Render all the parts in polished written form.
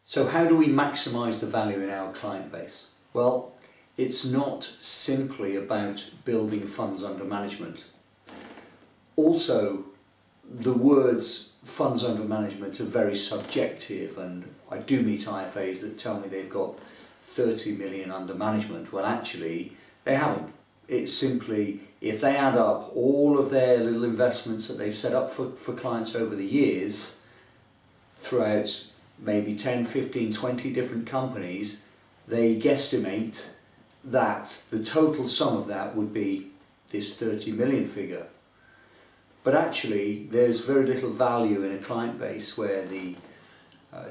So how do we maximise the value in our client base? Well, it's not simply about building funds under management. Also, the words funds under management are very subjective, and I do meet IFAs that tell me they've got 30 million under management. Well, actually, they haven't. It's simply, if they add up all of their little investments that they've set up for clients over the years, throughout maybe 10, 15, 20 different companies, they guesstimate that the total sum of that would be this 30 million figure. But actually, there's very little value in a client base where the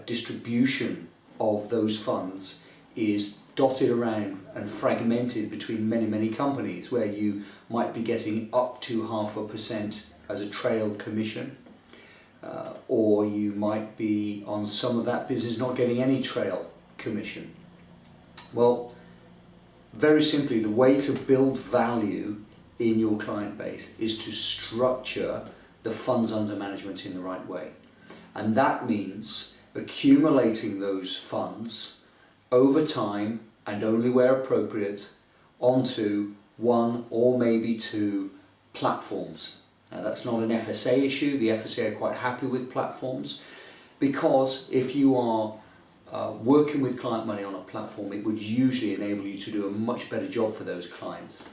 distribution of those funds is dotted around and fragmented between many companies, where you might be getting up to 0.5% as a trail commission, or you might be on some of that business not getting any trail commission. Well, very simply, the way to build value in your client base is to structure the funds under management in the right way. And that means accumulating those funds over time, and only where appropriate, onto one or maybe two platforms. Now, that's not an FSA issue. The FSA are quite happy with platforms, because if you are working with client money on a platform, it would usually enable you to do a much better job for those clients.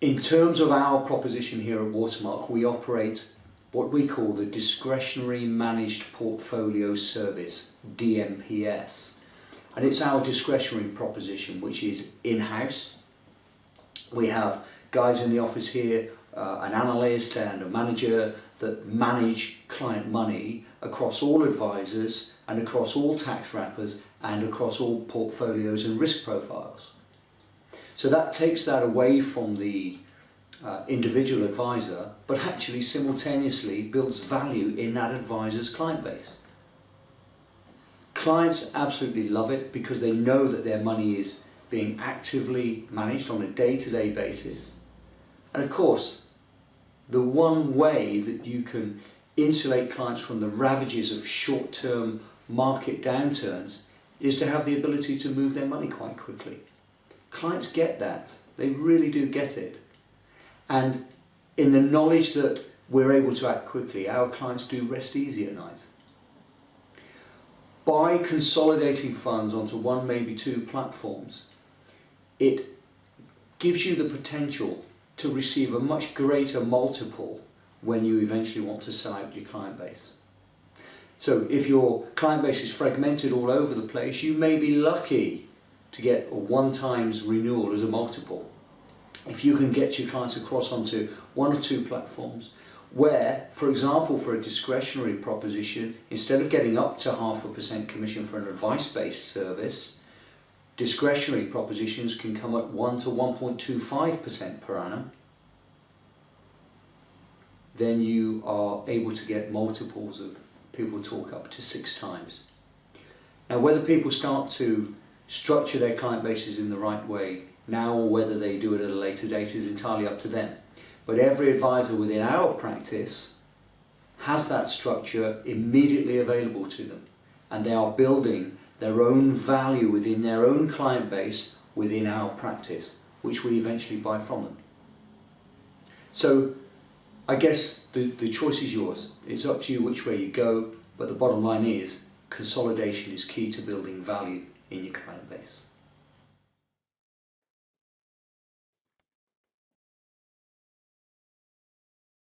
In terms of our proposition here at Watermark, we operate what we call the Discretionary Managed Portfolio Service, DMPS. And it's our discretionary proposition, which is in-house. We have guys in the office here, an analyst and a manager, that manage client money across all advisors and across all tax wrappers and across all portfolios and risk profiles. So that takes that away from the individual advisor, but actually simultaneously builds value in that advisor's client base. Clients absolutely love it because they know that their money is being actively managed on a day-to-day basis. And of course, the one way that you can insulate clients from the ravages of short-term market downturns is to have the ability to move their money quite quickly. Clients get that. They really do get it. And in the knowledge that we're able to act quickly, our clients do rest easy at night. By consolidating funds onto one, maybe two platforms, it gives you the potential to receive a much greater multiple when you eventually want to sell out your client base. So if your client base is fragmented all over the place, you may be lucky to get a 1x renewal as a multiple. If you can get your clients across onto one or two platforms where, for example, for a discretionary proposition, instead of getting up to 0.5% commission for an advice-based service, discretionary propositions can come at 1 to 1.25% per annum, then you are able to get multiples of, people talk up to 6 times. Now, whether people start to structure their client bases in the right way now or whether they do it at a later date is entirely up to them. But every advisor within our practice has that structure immediately available to them, and they are building their own value within their own client base within our practice, which we eventually buy from them. So I guess the choice is yours. It's up to you which way you go, but the bottom line is consolidation is key to building value in your client base.